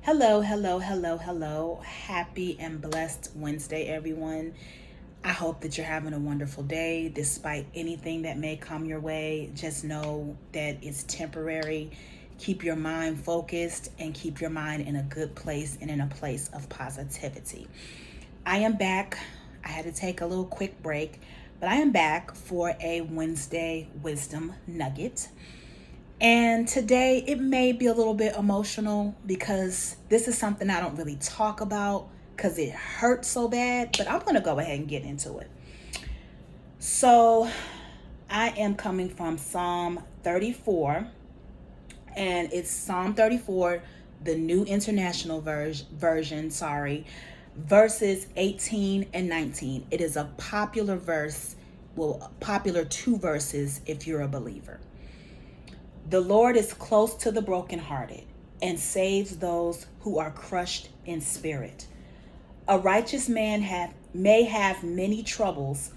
Hello, hello, hello, hello. Happy and blessed Wednesday, everyone. I hope that you're having a wonderful day despite anything that may come your way. Just know that it's temporary. Keep your mind focused and keep your mind in a good place and in a place of positivity. I am back. I had to take a little quick break, but I am back for a Wednesday Wisdom Nugget. And today it may be a little bit emotional because this is something I don't really talk about because it hurts so bad, but I'm going to go ahead and get into it. So I am coming from Psalm 34, and it's Psalm 34, the New International Version, verses 18 and 19. It is a popular verse, popular two verses if you're a believer. The Lord is close to the brokenhearted and saves those who are crushed in spirit. A righteous man may have many troubles,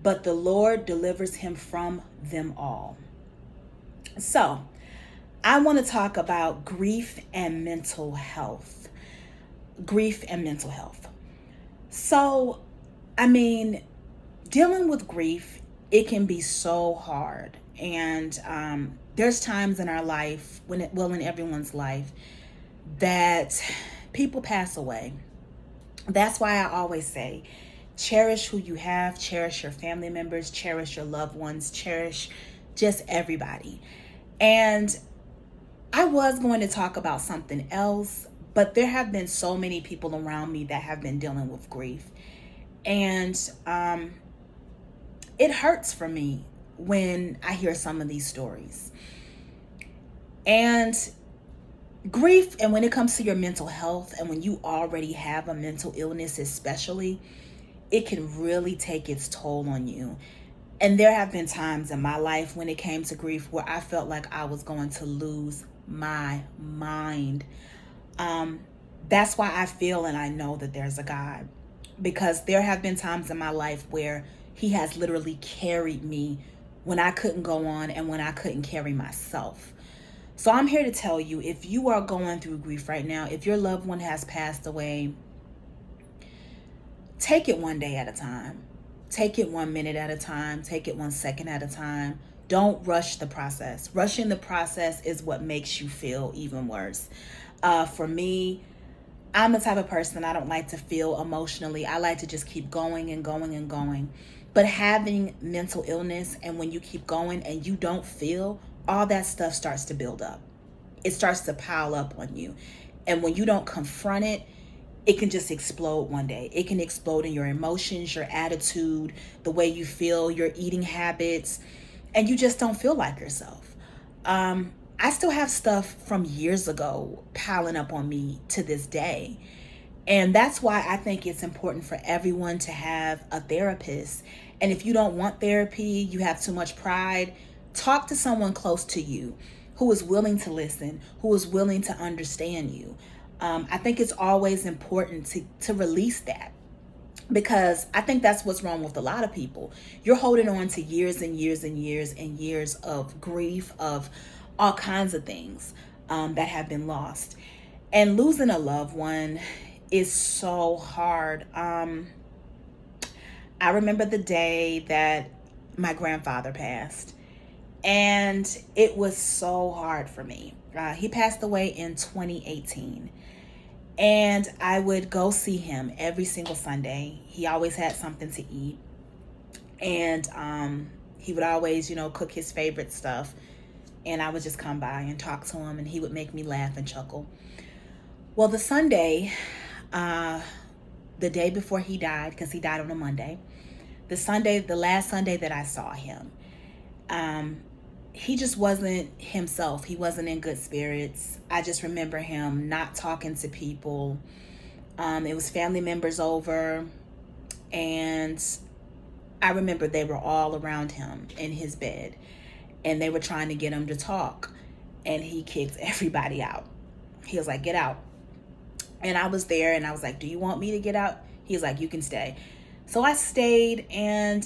but the Lord delivers him from them all. So, I want to talk about grief and mental health. Grief and mental health. So, dealing with grief, it can be so hard. And there's times in our life, in everyone's life, that people pass away. That's why I always say, cherish who you have, cherish your family members, cherish your loved ones, cherish just everybody. And I was going to talk about something else, but there have been so many people around me that have been dealing with grief. And it hurts for me when I hear some of these stories. And grief, and when it comes to your mental health, and when you already have a mental illness especially, it can really take its toll on you. And there have been times in my life when it came to grief where I felt like I was going to lose my mind. That's why I feel and I know that there's a God, because there have been times in my life where He has literally carried me when I couldn't go on and when I couldn't carry myself. So I'm here to tell you, if you are going through grief right now, if your loved one has passed away, take it one day at a time. Take it 1 minute at a time. Take it 1 second at a time. Don't rush the process. Rushing the process is what makes you feel even worse. For me, I'm the type of person, I don't like to feel emotionally. I like to just keep going and going and going. But having mental illness, and when you keep going and you don't feel, all that stuff starts to build up. It starts to pile up on you. And when you don't confront it, it can just explode one day. It can explode in your emotions, your attitude, the way you feel, your eating habits, and you just don't feel like yourself. I still have stuff from years ago piling up on me to this day. And that's why I think it's important for everyone to have a therapist. And if you don't want therapy, you have too much pride, talk to someone close to you who is willing to listen, who is willing to understand you. I think it's always important to release that, because I think that's what's wrong with a lot of people. You're holding on to years and years and years and years of grief, of all kinds of things that have been lost. And losing a loved one is so hard. I remember the day that my grandfather passed, and it was so hard for me. He passed away in 2018. And I would go see him every single Sunday. He always had something to eat. And he would always, cook his favorite stuff. And I would just come by and talk to him, and he would make me laugh and chuckle. Well, the Sunday, the day before he died, because he died on a Monday, the last Sunday that I saw him, he just wasn't himself. He wasn't in good spirits. I just remember him not talking to people. It was family members over, and I remember they were all around him in his bed, and they were trying to get him to talk, and he kicked everybody out. He was like, "Get out." And I was there, and I was like, "Do you want me to get out?" He was like, "You can stay." So I stayed, and,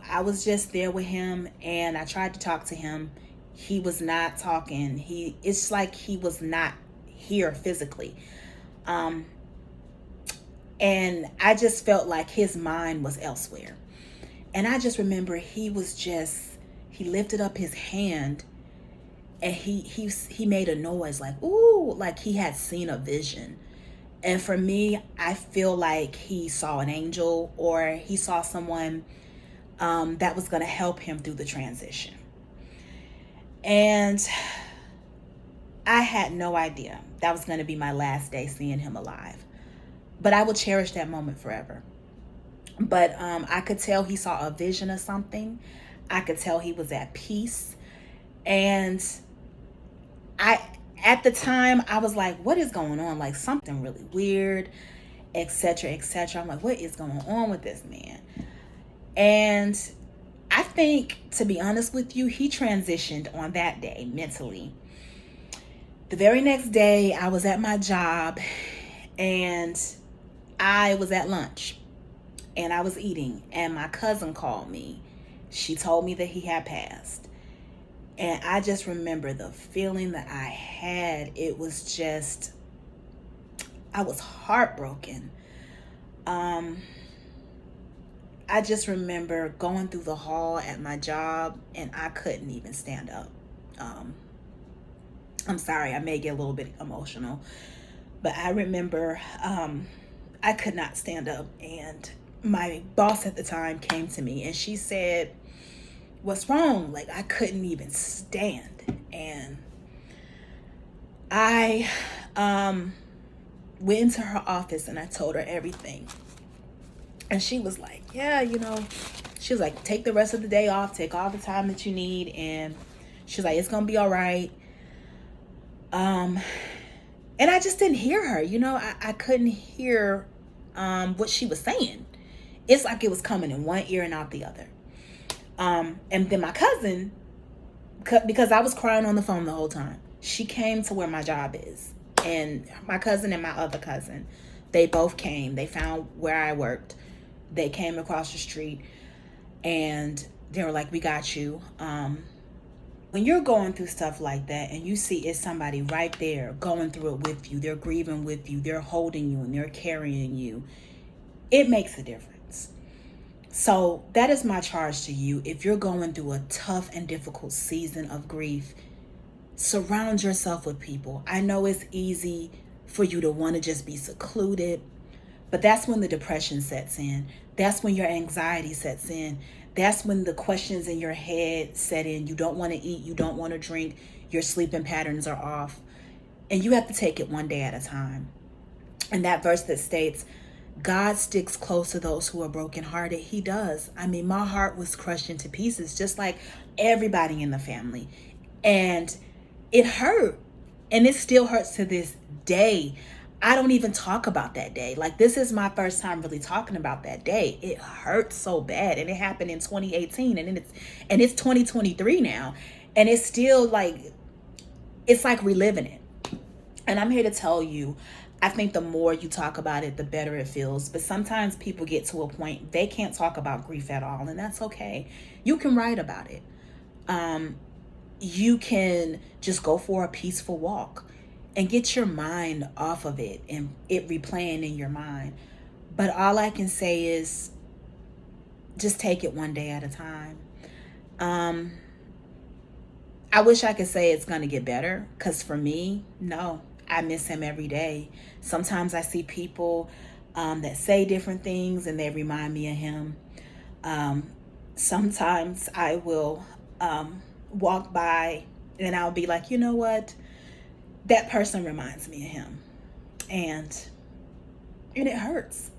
I was just there with him, and I tried to talk to him. He was not talking. It's like he was not here physically. Um, and I just felt like his mind was elsewhere. And I just remember he lifted up his hand, and he made a noise like, ooh, like he had seen a vision. And for me, I feel like he saw an angel, or he saw someone that was going to help him through the transition. And I had no idea that was going to be my last day seeing him alive. But I will cherish that moment forever. But I could tell he saw a vision of something. I could tell he was at peace. And at the time, I was like, what is going on? Like something really weird, etc., etc. I'm like, what is going on with this man? And I think, to be honest with you, he transitioned on that day mentally. The very next day, I was at my job, and I was at lunch, and I was eating, and my cousin called me. She told me that he had passed. And I just remember the feeling that I had. It was just, I was heartbroken. I just remember going through the hall at my job, and I couldn't even stand up. I'm sorry, I may get a little bit emotional, but I remember I could not stand up, and my boss at the time came to me, and she said, what's wrong? Like, I couldn't even stand. And I went into her office, and I told her everything. And she was like, yeah, she was like, take the rest of the day off, take all the time that you need. And she was like, it's going to be all right. And I just didn't hear her. I couldn't hear what she was saying. It's like it was coming in one ear and out the other. And then my cousin, because I was crying on the phone the whole time, she came to where my job is. And my cousin and my other cousin, they both came. They found where I worked. They came across the street, and they were like, we got you. When you're going through stuff like that, and you see it's somebody right there going through it with you, they're grieving with you, they're holding you, and they're carrying you, it makes a difference. So that is my charge to you. If you're going through a tough and difficult season of grief, surround yourself with people. I know it's easy for you to want to just be secluded, but that's when the depression sets in. That's when your anxiety sets in. That's when the questions in your head set in. You don't want to eat. You don't want to drink. Your sleeping patterns are off. And you have to take it one day at a time. And that verse that states, God sticks close to those who are brokenhearted. He does. I mean, my heart was crushed into pieces, just like everybody in the family. And it hurt. And it still hurts to this day. I don't even talk about that day. Like, this is my first time really talking about that day. It hurts so bad. And it happened in 2018. And it's 2023 now. And it's still like, it's like reliving it. And I'm here to tell you, I think the more you talk about it, the better it feels. But sometimes people get to a point they can't talk about grief at all, and that's okay. You can write about it. You can just go for a peaceful walk and get your mind off of it and it replaying in your mind. But all I can say is just take it one day at a time. I wish I could say it's going to get better, because for me, no. I miss him every day. Sometimes I see people that say different things and they remind me of him. Sometimes I will walk by and I'll be like, you know what? That person reminds me of him. And it hurts.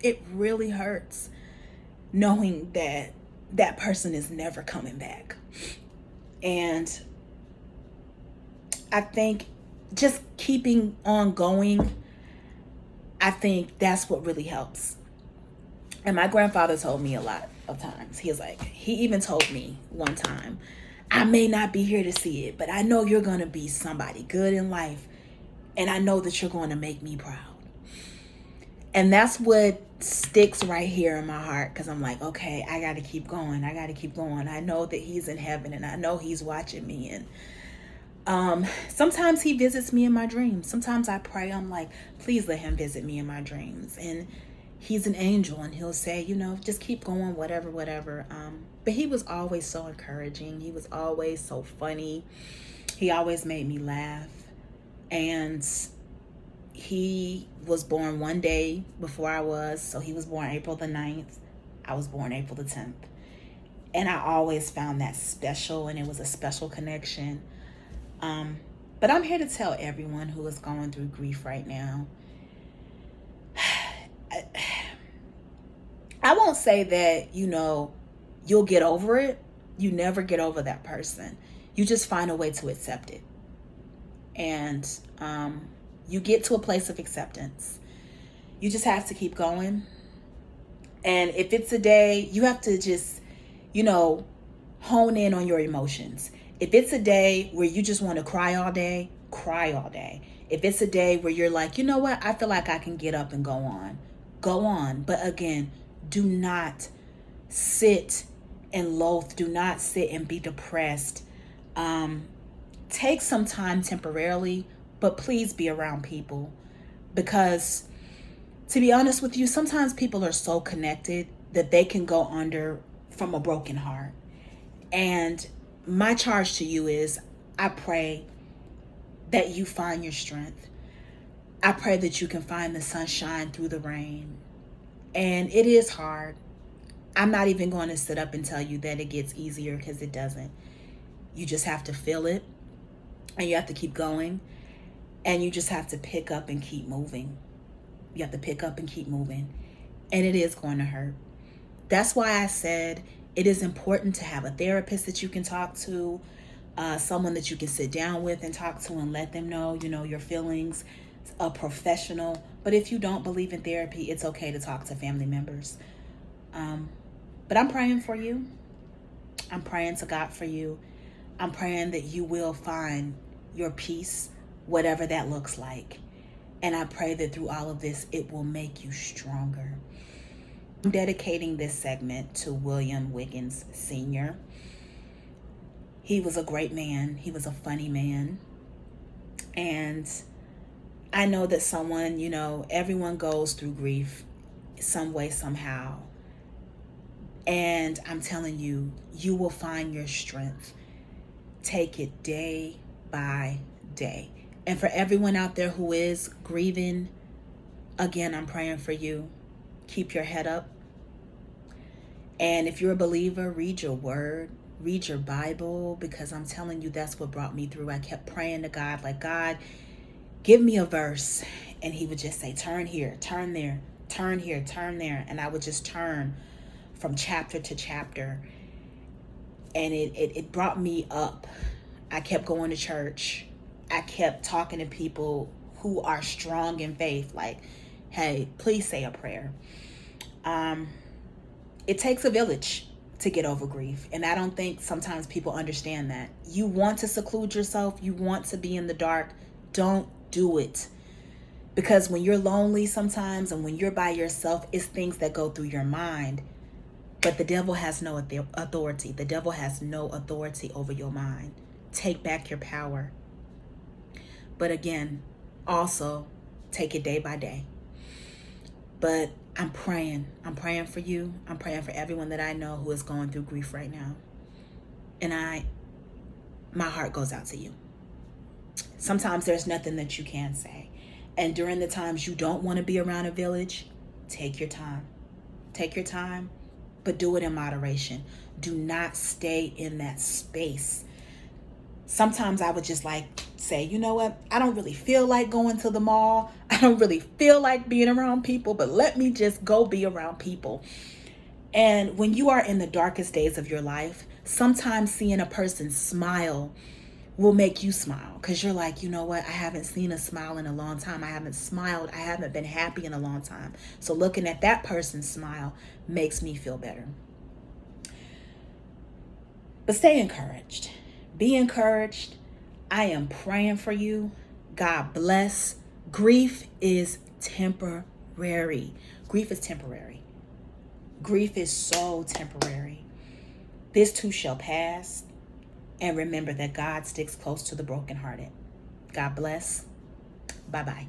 It really hurts knowing that that person is never coming back. And I think just keeping on going, I think that's what really helps. And my grandfather told me a lot of times. He even told me one time, I may not be here to see it, but I know you're going to be somebody good in life. And I know that you're going to make me proud. And that's what sticks right here in my heart, because I'm like, okay, I got to keep going. I got to keep going. I know that he's in heaven and I know he's watching me. And Sometimes he visits me in my dreams. Sometimes I pray, I'm like, please let him visit me in my dreams. And he's an angel, and he'll say, just keep going, whatever, whatever. But he was always so encouraging. He was always so funny. He always made me laugh. And he was born one day before I was. So he was born April the 9th. I was born April the 10th. And I always found that special, and it was a special connection. But I'm here to tell everyone who is going through grief right now. I won't say that, you'll get over it. You never get over that person. You just find a way to accept it. And you get to a place of acceptance. You just have to keep going. And if it's a day, you have to just, hone in on your emotions. If it's a day where you just want to cry all day, cry all day. If it's a day where you're like, you know what, I feel like I can get up and go on, go on. But again, do not sit and loathe. Do not sit and be depressed. Take some time temporarily, but please be around people. Because to be honest with you, sometimes people are so connected that they can go under from a broken heart. And my charge to you is, I pray that you find your strength. I pray that you can find the sunshine through the rain. And it is hard. I'm not even going to sit up and tell you that it gets easier, because it doesn't. You just have to feel it, and you have to keep going, and you just have to pick up and keep moving. You have to pick up and keep moving, and it is going to hurt. That's why I said it is important to have a therapist that you can talk to, someone that you can sit down with and talk to and let them know, your feelings, a professional. But if you don't believe in therapy, it's okay to talk to family members. But I'm praying for you. I'm praying to God for you. I'm praying that you will find your peace, whatever that looks like. And I pray that through all of this, it will make you stronger. I'm dedicating this segment to William Wiggins Sr. He was a great man. He was a funny man. And I know that everyone goes through grief some way, somehow. And I'm telling you, you will find your strength. Take it day by day. And for everyone out there who is grieving, again, I'm praying for you. Keep your head up. And if you're a believer, read your word, read your Bible, because I'm telling you, that's what brought me through. I kept praying to God, like, God, give me a verse. And he would just say, turn here, turn there, turn here, turn there. And I would just turn from chapter to chapter. And it brought me up. I kept going to church. I kept talking to people who are strong in faith, like, hey, please say a prayer. It takes a village to get over grief. And I don't think sometimes people understand that. You want to seclude yourself. You want to be in the dark. Don't do it. Because when you're lonely sometimes, and when you're by yourself, it's things that go through your mind. But the devil has no authority. The devil has no authority over your mind. Take back your power. But again, also take it day by day. But I'm praying. I'm praying for you. I'm praying for everyone that I know who is going through grief right now. And my heart goes out to you. Sometimes there's nothing that you can say. And during the times you don't want to be around a village, take your time. Take your time, but do it in moderation. Do not stay in that space. Sometimes I would just say, you know what? I don't really feel like going to the mall. I don't really feel like being around people, but let me just go be around people. And when you are in the darkest days of your life, sometimes seeing a person smile will make you smile, because you're like, you know what? I haven't seen a smile in a long time. I haven't smiled. I haven't been happy in a long time. So looking at that person's smile makes me feel better. But stay encouraged. Be encouraged. I am praying for you. God bless. Grief is temporary. Grief is temporary. Grief is so temporary. This too shall pass. And remember that God sticks close to the brokenhearted. God bless. Bye-bye.